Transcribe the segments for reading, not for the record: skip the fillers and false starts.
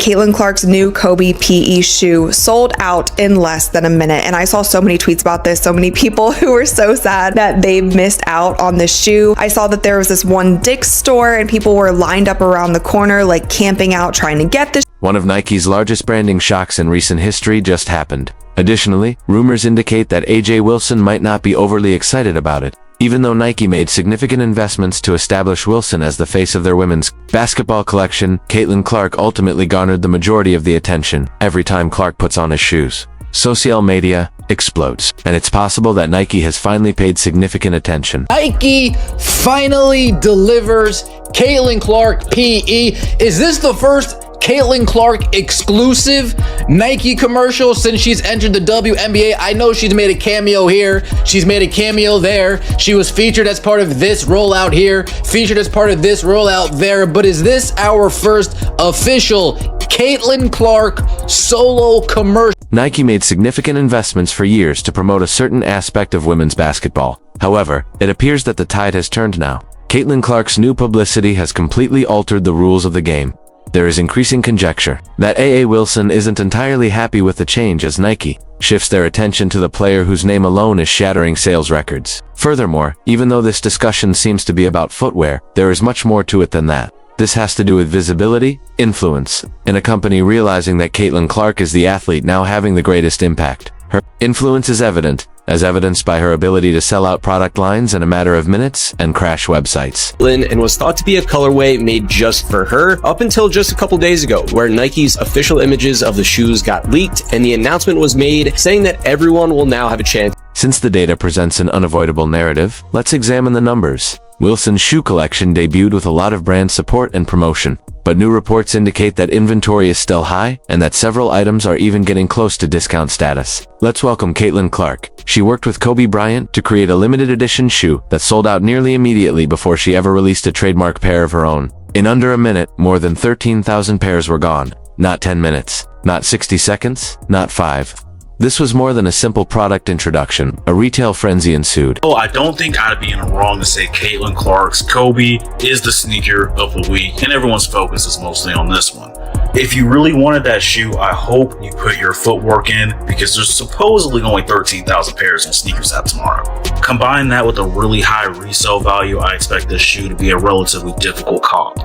Caitlin Clark's new Kobe PE shoe sold out in less than a minute. And I saw so many tweets about this, so many people who were so sad that they missed out on this shoe. I saw that there was this one Dick's store and people were lined up around the corner, like camping out, trying to get this. One of Nike's largest branding shocks in recent history just happened. Additionally, rumors indicate that AJ Wilson might not be overly excited about it. Even though Nike made significant investments to establish Wilson as the face of their women's basketball collection, Caitlin Clark ultimately garnered the majority of the attention every time Clark puts on his shoes. Social media explodes, and it's possible that Nike has finally paid significant attention. Nike finally delivers Caitlin Clark PE. Is this the first Caitlin Clark exclusive Nike commercial since she's entered the WNBA? I know she's made a cameo here, she's made a cameo there, she was featured as part of this rollout here, featured as part of this rollout there, but is this our first official Caitlin Clark solo commercial? Nike made significant investments for years to promote a certain aspect of women's basketball. However, it appears that the tide has turned now. Caitlin Clark's new publicity has completely altered the rules of the game. There is increasing conjecture that A.A. Wilson isn't entirely happy with the change as Nike shifts their attention to the player whose name alone is shattering sales records. Furthermore, even though this discussion seems to be about footwear, there is much more to it than that. This has to do with visibility, influence, and a company realizing that Caitlin Clark is the athlete now having the greatest impact. Her influence is evident, as evidenced by her ability to sell out product lines in a matter of minutes and crash websites. And was thought to be a colorway made just for her up until just a couple days ago, where Nike's official images of the shoes got leaked and the announcement was made saying that everyone will now have a chance. Since the data presents an unavoidable narrative, let's examine the numbers. Wilson's shoe collection debuted with a lot of brand support and promotion, but new reports indicate that inventory is still high and that several items are even getting close to discount status. Let's welcome Caitlin Clark. She worked with Kobe Bryant to create a limited edition shoe that sold out nearly immediately before she ever released a trademark pair of her own. In under a minute, more than 13,000 pairs were gone. Not 10 minutes, not 60 seconds, not 5. This was more than a simple product introduction. A retail frenzy ensued. Oh, I don't think I'd be in the wrong to say Caitlin Clark's Kobe is the sneaker of the week, and everyone's focus is mostly on this one. If you really wanted that shoe, I hope you put your footwork in, because there's supposedly only 13,000 pairs on Sneakers App tomorrow. Combine that with a really high resale value, I expect this shoe to be a relatively difficult comp.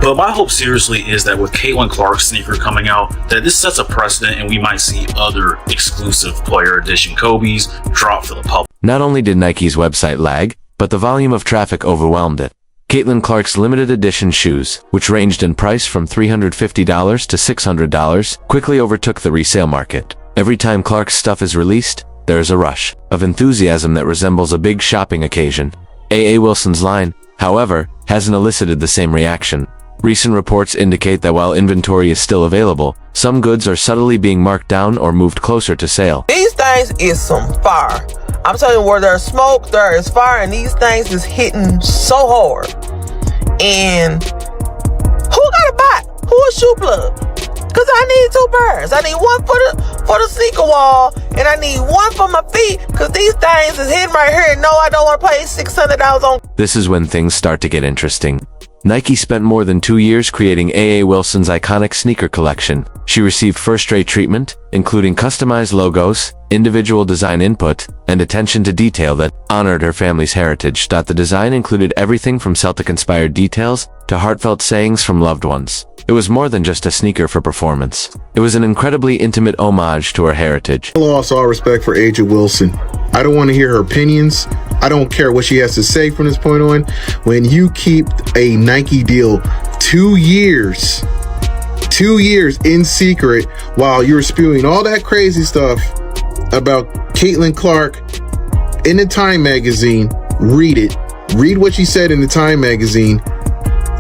But my hope seriously is that with Caitlin Clark's sneaker coming out, that this sets a precedent and we might see other exclusive player edition Kobe's drop for the public. Not only did Nike's website lag, but the volume of traffic overwhelmed it. Caitlin Clark's limited edition shoes, which ranged in price from $350 to $600, quickly overtook the resale market. Every time Clark's stuff is released, there is a rush of enthusiasm that resembles a big shopping occasion. A.A. Wilson's line, however, hasn't elicited the same reaction. Recent reports indicate that while inventory is still available, some goods are subtly being marked down or moved closer to sale. These things is some fire. I'm telling you, where there's smoke, there is fire, and these things is hitting so hard. And who got a bot? Who a shoe plug? Cause I need 2 pairs. I need one for the sneaker wall, and I need one for my feet. Cause these things is hitting right here. And no, I don't want to pay $600 on. This is when things start to get interesting. Nike spent more than 2 years creating A.A. Wilson's iconic sneaker collection. She received first-rate treatment, including customized logos, individual design input, and attention to detail that honored her family's heritage. The design included everything from Celtic-inspired details to heartfelt sayings from loved ones. It was more than just a sneaker for performance. It was an incredibly intimate homage to her heritage. I lost all respect for AJ Wilson. I don't want to hear her opinions. I don't care what she has to say from this point on. When you keep a Nike deal 2 years in secret while you're spewing all that crazy stuff about Caitlin Clark in the Time magazine, read it. Read what she said in the Time magazine.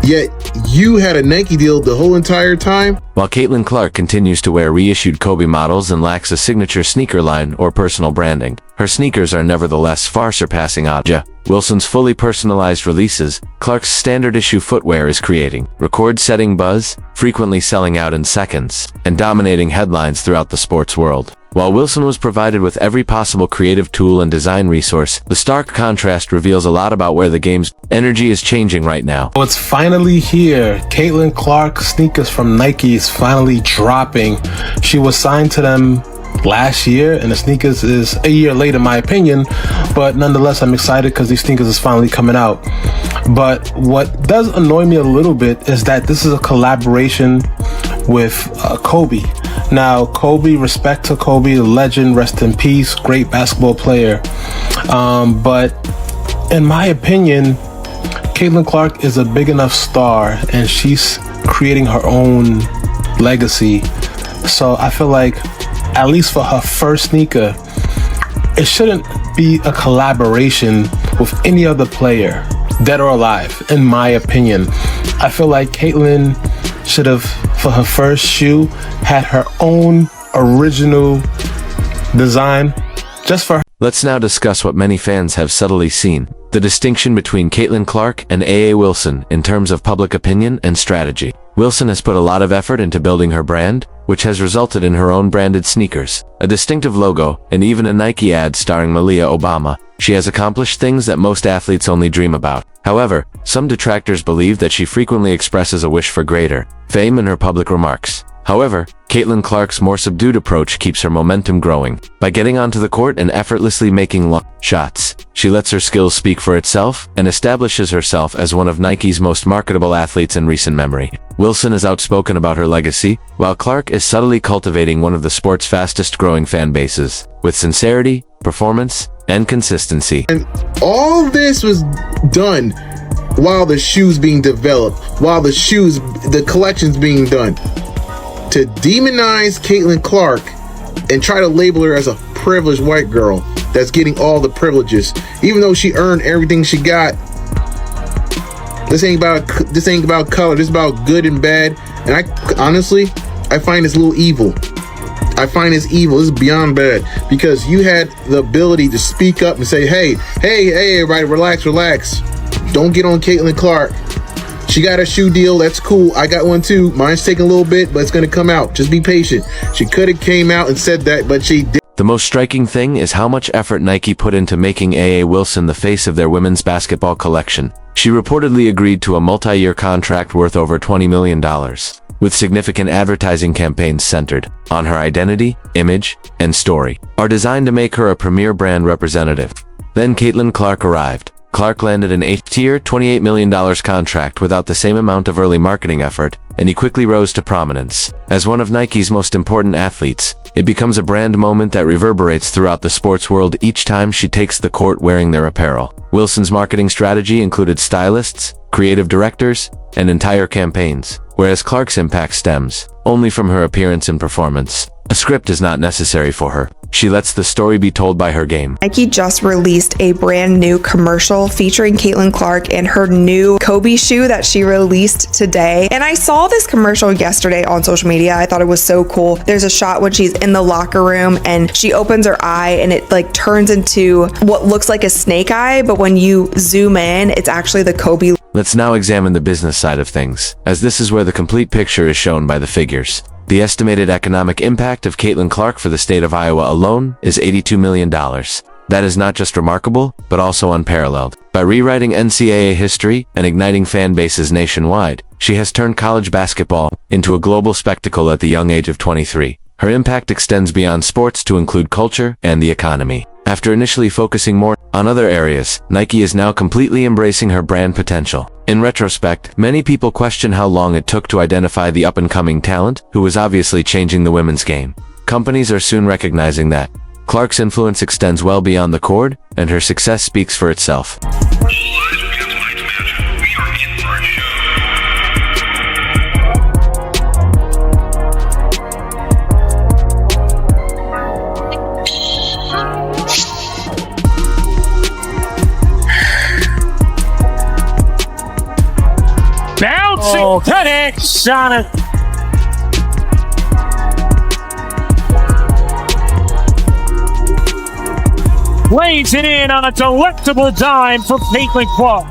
Yet you had a Nike deal the whole entire time? While Caitlin Clark continues to wear reissued Kobe models and lacks a signature sneaker line or personal branding, her sneakers are nevertheless far surpassing Aja. Wilson's fully personalized releases, Clark's standard issue footwear is creating record-setting buzz, frequently selling out in seconds, and dominating headlines throughout the sports world. While Wilson was provided with every possible creative tool and design resource, the stark contrast reveals a lot about where the game's energy is changing right now. It's finally here. Caitlin Clark sneakers from Nike is finally dropping. She was signed to them last year, and the sneakers is a year late in my opinion, but nonetheless I'm excited because these sneakers is finally coming out. But what does annoy me a little bit is that this is a collaboration with Kobe. Now, Kobe, respect to Kobe, the legend, rest in peace, great basketball player. But in my opinion, Caitlin Clark is a big enough star and she's creating her own legacy. So I feel like, at least for her first sneaker, it shouldn't be a collaboration with any other player, dead or alive, in my opinion. I feel like Caitlin should have, for her first shoe, had her own original design just for her. Let's now discuss what many fans have subtly seen: the distinction between Caitlin Clark and A.A. Wilson in terms of public opinion and strategy. Wilson has put a lot of effort into building her brand, which has resulted in her own branded sneakers, a distinctive logo, and even a Nike ad starring Malia Obama. She has accomplished things that most athletes only dream about. However, some detractors believe that she frequently expresses a wish for greater fame in her public remarks. However, Caitlin Clark's more subdued approach keeps her momentum growing. By getting onto the court and effortlessly making shots, she lets her skills speak for itself and establishes herself as one of Nike's most marketable athletes in recent memory. Wilson is outspoken about her legacy, while Clark is subtly cultivating one of the sport's fastest growing fan bases, with sincerity, performance, and consistency. And all this was done while the shoes being developed, while the collections being done. To demonize Caitlin Clark and try to label her as a privileged white girl that's getting all the privileges, even though she earned everything she got. This ain't about color. This is about good and bad. And I find this a little evil. I find this evil. This is beyond bad, because you had the ability to speak up and say, hey, everybody, relax. Don't get on Caitlin Clark. She got a shoe deal. That's cool. I got one too. Mine's taking a little bit, but it's going to come out. Just be patient. She could have came out and said that, but she did. The most striking thing is how much effort Nike put into making A.A. Wilson the face of their women's basketball collection. She reportedly agreed to a multi-year contract worth over $20 million, with significant advertising campaigns centered on her identity, image, and story, are designed to make her a premier brand representative. Then Caitlin Clark arrived. Clark landed an 8th-tier, $28 million contract without the same amount of early marketing effort, and he quickly rose to prominence. As one of Nike's most important athletes, it becomes a brand moment that reverberates throughout the sports world each time she takes the court wearing their apparel. Wilson's marketing strategy included stylists, creative directors, and entire campaigns, whereas Clark's impact stems only from her appearance and performance. A script is not necessary for her. She lets the story be told by her game. Nike just released a brand new commercial featuring Caitlin Clark and her new Kobe shoe that she released today. And I saw this commercial yesterday on social media. I thought it was so cool. There's a shot when she's in the locker room and she opens her eye and it like turns into what looks like a snake eye, but when you zoom in, it's actually the Kobe. Let's now examine the business side of things, as this is where the complete picture is shown by the figures. The estimated economic impact of Caitlin Clark for the state of Iowa alone is $82 million. That is not just remarkable, but also unparalleled. By rewriting NCAA history and igniting fan bases nationwide, she has turned college basketball into a global spectacle at the young age of 23. Her impact extends beyond sports to include culture and the economy. After initially focusing more on other areas, Nike is now completely embracing her brand potential. In retrospect, many people question how long it took to identify the up-and-coming talent who was obviously changing the women's game. Companies are soon recognizing that Clark's influence extends well beyond the court, and her success speaks for itself. Bouncing connection. lays it in on a delectable dime for Caitlin Clark.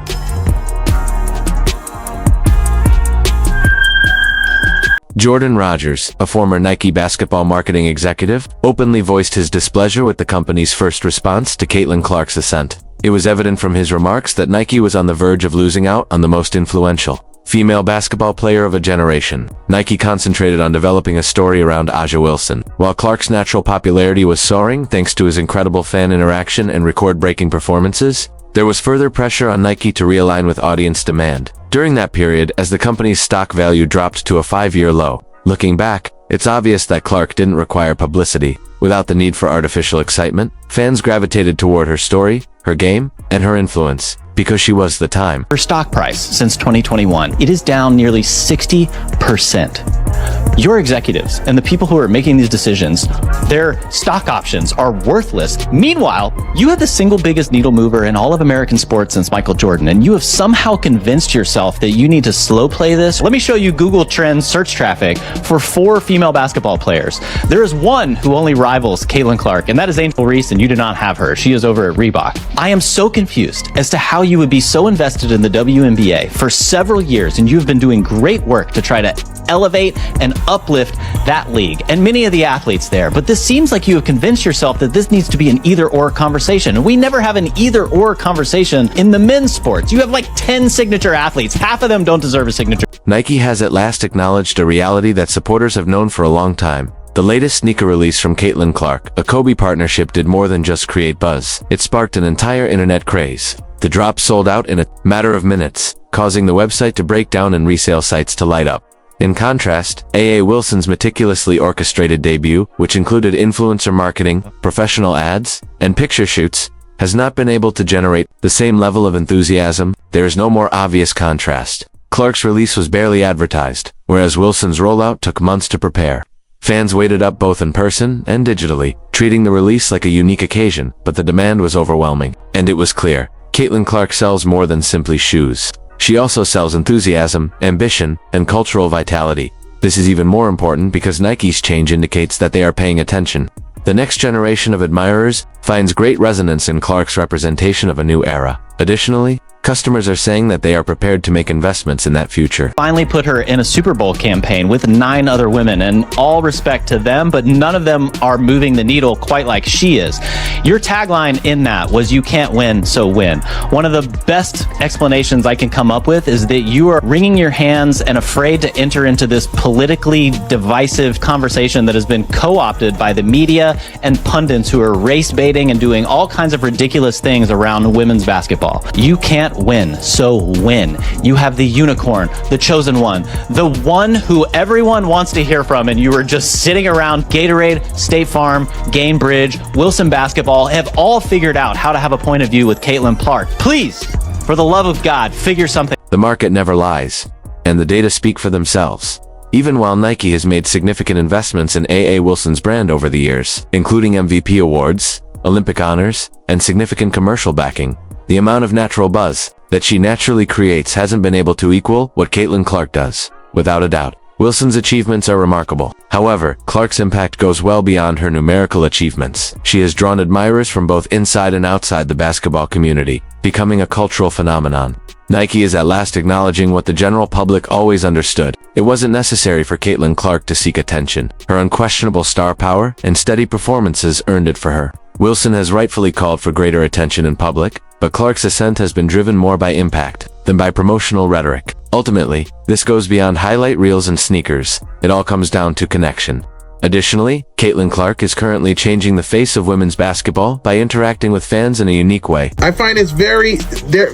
Jordan Rogers, a former Nike basketball marketing executive, openly voiced his displeasure with the company's first response to Caitlin Clark's ascent. It was evident from his remarks that Nike was on the verge of losing out on the most influential female basketball player of a generation. Nike concentrated on developing a story around A'ja Wilson. While Clark's natural popularity was soaring thanks to his incredible fan interaction and record-breaking performances, there was further pressure on Nike to realign with audience demand. During that period, as the company's stock value dropped to a 5-year low. Looking back, it's obvious that Clark didn't require publicity. Without the need for artificial excitement, fans gravitated toward her story, her game, and her influence, because she was the time. Her stock price since 2021, it is down nearly 60%. Your executives and the people who are making these decisions, their stock options are worthless. Meanwhile, you have the single biggest needle mover in all of American sports since Michael Jordan, and you have somehow convinced yourself that you need to slow play this. Let me show you Google Trends search traffic for 4 female basketball players. There is one who only rivals Caitlin Clark, and that is Angel Reese, and you do not have her. She is over at Reebok. I am so confused as to how you would be so invested in the WNBA for several years, and you have been doing great work to try to elevate and uplift that league and many of the athletes there. But this seems like you have convinced yourself that this needs to be an either-or conversation. And we never have an either-or conversation in the men's sports. You have like 10 signature athletes. Half of them don't deserve a signature. Nike has at last acknowledged a reality that supporters have known for a long time. The latest sneaker release from Caitlin Clark, a Kobe partnership, did more than just create buzz. It sparked an entire internet craze. The drop sold out in a matter of minutes, causing the website to break down and resale sites to light up. In contrast, A.A. Wilson's meticulously orchestrated debut, which included influencer marketing, professional ads, and picture shoots, has not been able to generate the same level of enthusiasm. There is no more obvious contrast. Clark's release was barely advertised, whereas Wilson's rollout took months to prepare. Fans waited up both in person and digitally, treating the release like a unique occasion, but the demand was overwhelming. And it was clear, Caitlin Clark sells more than simply shoes. She also sells enthusiasm, ambition, and cultural vitality. This is even more important because Nike's change indicates that they are paying attention. The next generation of admirers finds great resonance in Clark's representation of a new era. Additionally, customers are saying that they are prepared to make investments in that future. Finally put her in a Super Bowl campaign with 9 other women, and all respect to them, but none of them are moving the needle quite like she is. Your tagline in that was "You can't win, so win." One of the best explanations I can come up with is that you are wringing your hands and afraid to enter into this politically divisive conversation that has been co-opted by the media and pundits who are race baiting and doing all kinds of ridiculous things around women's basketball. You can't win, so win. You have the unicorn, the chosen one, the one who everyone wants to hear from, and you were just sitting around. Gatorade, State Farm, Gainbridge, Wilson Basketball have all figured out how to have a point of view with Caitlin Clark. Please, for the love of God, figure something. The market never lies, and the data speak for themselves. Even while Nike has made significant investments in A.A. Wilson's brand over the years, including MVP awards, Olympic honors, and significant commercial backing, the amount of natural buzz that she naturally creates hasn't been able to equal what Caitlin Clark does. Without a doubt, Wilson's achievements are remarkable. However, Clark's impact goes well beyond her numerical achievements. She has drawn admirers from both inside and outside the basketball community, becoming a cultural phenomenon. Nike is at last acknowledging what the general public always understood. It wasn't necessary for Caitlin Clark to seek attention. Her unquestionable star power and steady performances earned it for her. Wilson has rightfully called for greater attention in public, but Clark's ascent has been driven more by impact than by promotional rhetoric. Ultimately, this goes beyond highlight reels and sneakers. It all comes down to connection. Additionally, Caitlin Clark is currently changing the face of women's basketball by interacting with fans in a unique way. I find it's very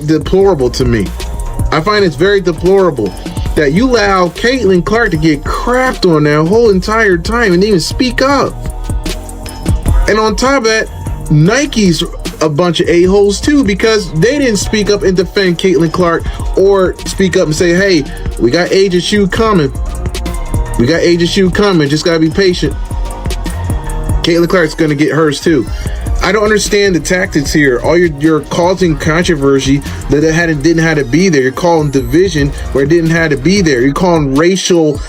deplorable to me. I find it's very deplorable that you allow Caitlin Clark to get crapped on that whole entire time and even speak up. And on top of that, Nike's a bunch of a-holes too, because they didn't speak up and defend Caitlin Clark or speak up and say, hey, we got A'ja's shoe coming. We got A'ja's shoe coming. Just gotta be patient. Caitlin Clark's gonna get hers too. I don't understand the tactics here. All you're causing controversy that didn't have to be there. You're calling division where it didn't have to be there. You're calling racial,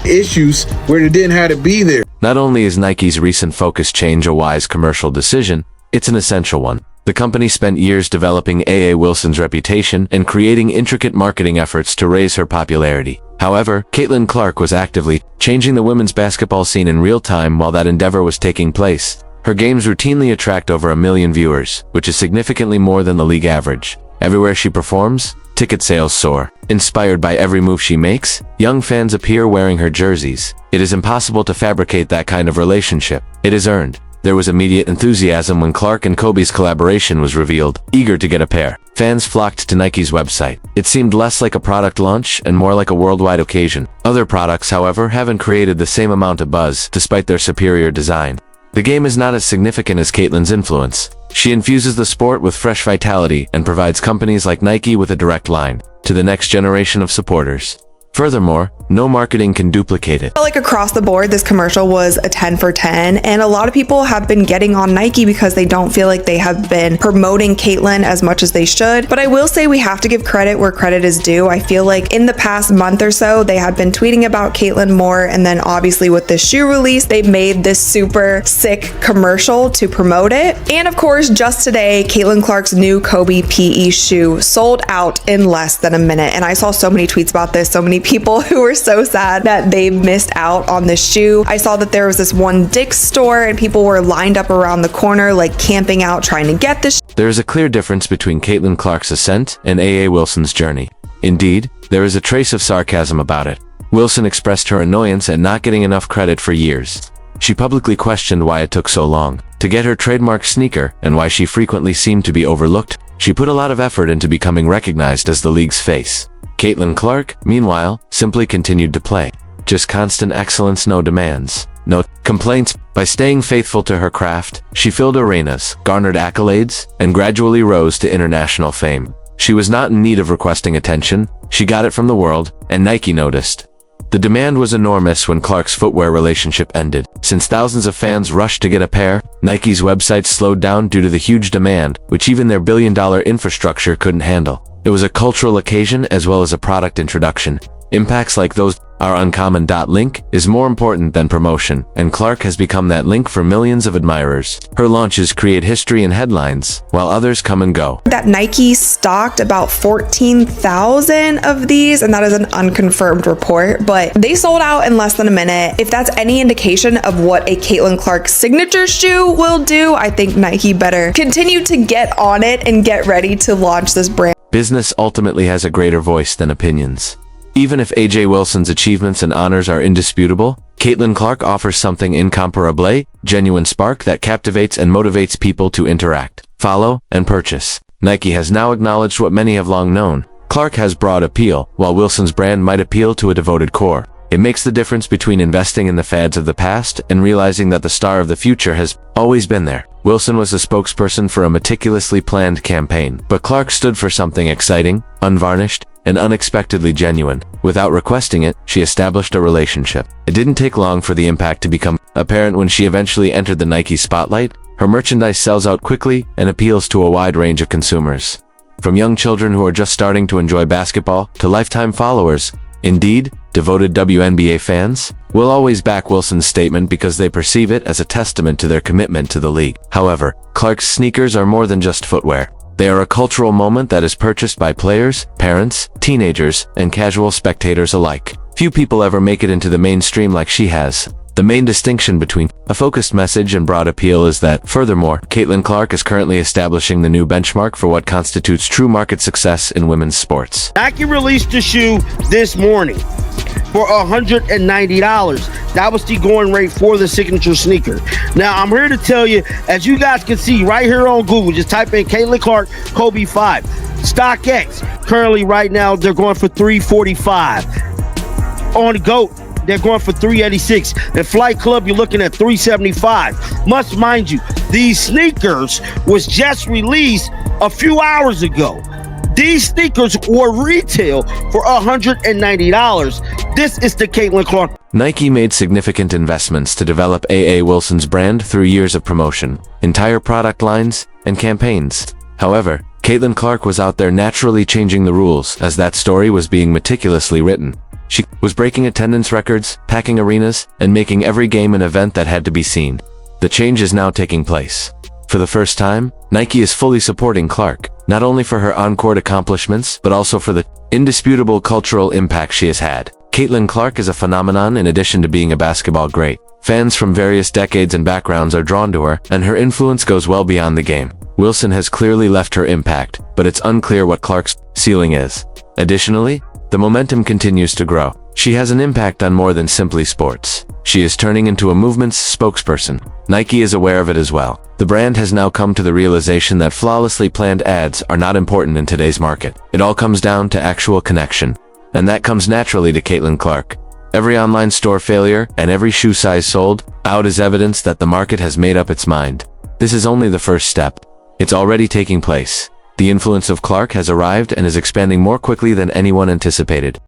issues where it didn't have to be there. Not only is Nike's recent focus change a wise commercial decision, It's an essential one. The company spent years developing A.A. Wilson's reputation and creating intricate marketing efforts to raise her popularity. However, Caitlin Clark was actively changing the women's basketball scene in real time while that endeavor was taking place. Her games routinely attract over 1 million viewers, which is significantly more than the league average. Everywhere she performs, ticket sales soar. Inspired by every move she makes, young fans appear wearing her jerseys. It is impossible to fabricate that kind of relationship. It is earned. There was immediate enthusiasm when Clark and Kobe's collaboration was revealed. Eager to get a pair, fans flocked to Nike's website. It seemed less like a product launch and more like a worldwide occasion. Other products, however, haven't created the same amount of buzz, despite their superior design. The game is not as significant as Caitlin's influence. She infuses the sport with fresh vitality and provides companies like Nike with a direct line to the next generation of supporters. Furthermore, no marketing can duplicate it. Like across the board, this commercial was a 10 for 10, and a lot of people have been getting on Nike because they don't feel like they have been promoting Caitlin as much as they should. But I will say we have to give credit where credit is due. I feel like in the past month or so, they had been tweeting about Caitlin more, and then obviously with this shoe release, they made this super sick commercial to promote it. And of course, just today, Caitlin Clark's new Kobe PE shoe sold out in less than a minute. And I saw so many tweets about this, so many people who were so sad that they missed out on this shoe. I saw that there was this one Dick's store and people were lined up around the corner, like camping out, trying to get this. There is a clear difference between Caitlin Clark's ascent and A.A. Wilson's journey. Indeed, there is a trace of sarcasm about it. Wilson expressed her annoyance at not getting enough credit for years. She publicly questioned why it took so long to get her trademark sneaker and why she frequently seemed to be overlooked. She put a lot of effort into becoming recognized as the league's face. Caitlin Clark, meanwhile, simply continued to play. Just constant excellence, no demands, no complaints. By staying faithful to her craft, she filled arenas, garnered accolades, and gradually rose to international fame. She was not in need of requesting attention. She got it from the world, and Nike noticed. The demand was enormous when Clark's footwear relationship ended. Since thousands of fans rushed to get a pair, Nike's website slowed down due to the huge demand, which even their billion-dollar infrastructure couldn't handle. It was a cultural occasion as well as a product introduction. Impacts like those are uncommon. Link is more important than promotion, and Clark has become that link for millions of admirers. Her launches create history and headlines, while others come and go. That Nike stocked about 14,000 of these, and that is an unconfirmed report, but they sold out in less than a minute. If that's any indication of what a Caitlin Clark signature shoe will do, I think Nike better continue to get on it and get ready to launch this brand. Business ultimately has a greater voice than opinions. Even if A.J. Wilson's achievements and honors are indisputable, Caitlin Clark offers something incomparable, genuine spark that captivates and motivates people to interact, follow, and purchase. Nike has now acknowledged what many have long known. Clark has broad appeal, while Wilson's brand might appeal to a devoted core. It makes the difference between investing in the fads of the past and realizing that the star of the future has always been there. Wilson was a spokesperson for a meticulously planned campaign, but Clark stood for something exciting, unvarnished, and unexpectedly genuine. Without requesting it, she established a relationship. It didn't take long for the impact to become apparent when she eventually entered the Nike spotlight. Her merchandise sells out quickly and appeals to a wide range of consumers. From young children who are just starting to enjoy basketball to lifetime followers. Indeed, devoted WNBA fans will always back Wilson's statement because they perceive it as a testament to their commitment to the league. However, Clark's sneakers are more than just footwear. They are a cultural moment that is purchased by players, parents, teenagers, and casual spectators alike. Few people ever make it into the mainstream like she has. The main distinction between a focused message and broad appeal is that, furthermore, Caitlin Clark is currently establishing the new benchmark for what constitutes true market success in women's sports. Nike released the shoe this morning for $190. That was the going rate for the signature sneaker. Now, I'm here to tell you, as you guys can see right here on Google, just type in Caitlin Clark Kobe 5. StockX, currently right now, they're going for $345. On GOAT, they're going for $386. In Flight Club, you're looking at $375. Must mind you, these sneakers was just released a few hours ago. These sneakers were retail for $190. This is the Caitlin Clark. Nike made significant investments to develop A.A. Wilson's brand through years of promotion, entire product lines, and campaigns. However, Caitlin Clark was out there naturally changing the rules as that story was being meticulously written. She was breaking attendance records, packing arenas, and making every game an event that had to be seen. The change is now taking place. For the first time, Nike is fully supporting Clark, not only for her on-court accomplishments, but also for the indisputable cultural impact she has had. Caitlin Clark is a phenomenon in addition to being a basketball great. Fans from various decades and backgrounds are drawn to her, and her influence goes well beyond the game. Wilson has clearly left her impact, but it's unclear what Clark's ceiling is. Additionally, the momentum continues to grow. She has an impact on more than simply sports. She is turning into a movement's spokesperson. Nike is aware of it as well. The brand has now come to the realization that flawlessly planned ads are not important in today's market. It all comes down to actual connection. And that comes naturally to Caitlin Clark. Every online store failure and every shoe size sold out is evidence that the market has made up its mind. This is only the first step. It's already taking place. The influence of Clark has arrived and is expanding more quickly than anyone anticipated.